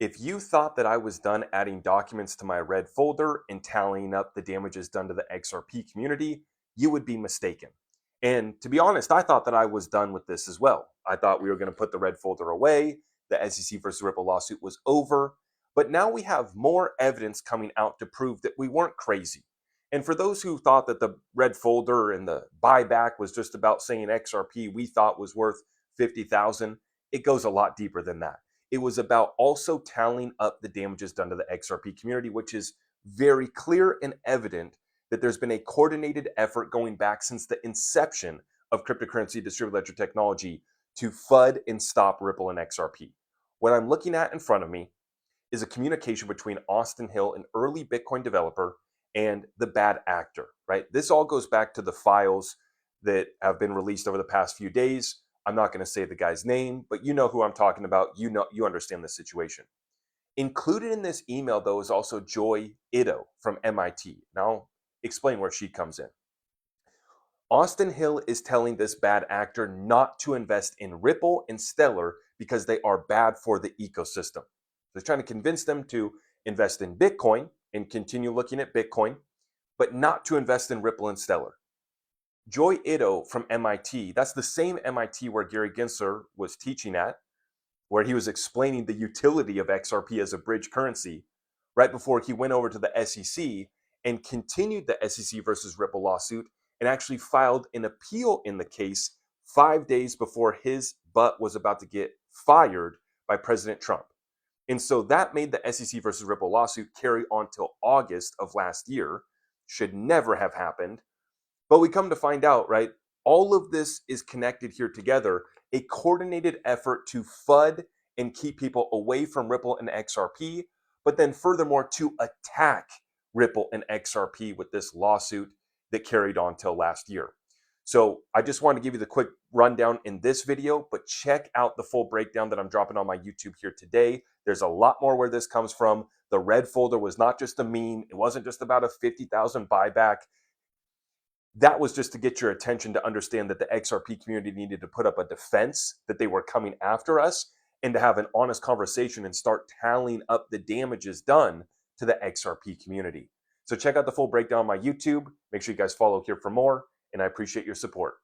If you thought that I was done adding documents to my red folder and tallying up the damages done to the XRP community, you would be mistaken. And to be honest, I thought that I was done with this as well. I thought we were going to put the red folder away. The SEC versus Ripple lawsuit was over. But now we have more evidence coming out to prove that we weren't crazy. And for those who thought that the red folder and the buyback was just about saying XRP we thought was worth 50,000, it goes a lot deeper than that. It was about also tallying up the damages done to the XRP community, which is very clear and evident that there's been a coordinated effort going back since the inception of cryptocurrency distributed ledger technology to FUD and stop Ripple and XRP. What I'm looking at in front of me is a communication between Austin Hill, an early Bitcoin developer, and the bad actor, right? This all goes back to the files that have been released over the past few days. I'm not going to say the guy's name, but you know who I'm talking about. You understand the situation. Included in this email, though, is also Joy Ito from MIT. Now, I'll explain where she comes in. Austin Hill is telling this bad actor not to invest in Ripple and Stellar because they are bad for the ecosystem. They're trying to convince them to invest in Bitcoin and continue looking at Bitcoin, but not to invest in Ripple and Stellar. Joy Ito from MIT, that's the same MIT where Gary Gensler was teaching at, where he was explaining the utility of XRP as a bridge currency right before he went over to the SEC and continued the SEC versus Ripple lawsuit and actually filed an appeal in the case 5 days before his butt was about to get fired by President Trump. And so that made the SEC versus Ripple lawsuit carry on till August of last year. Should never have happened. But we come to find out, right? All of this is connected here together, a coordinated effort to FUD and keep people away from Ripple and XRP, but then furthermore to attack Ripple and XRP with this lawsuit that carried on till last year. So I just want to give you the quick rundown in this video, but check out the full breakdown that I'm dropping on my YouTube here today. There's a lot more where this comes from. The red folder was not just a meme. It wasn't just about a 50,000 buyback. That was just to get your attention to understand that the XRP community needed to put up a defense, that they were coming after us, and to have an honest conversation and start tallying up the damages done to the XRP community. So check out the full breakdown on my YouTube. Make sure you guys follow here for more, and I appreciate your support.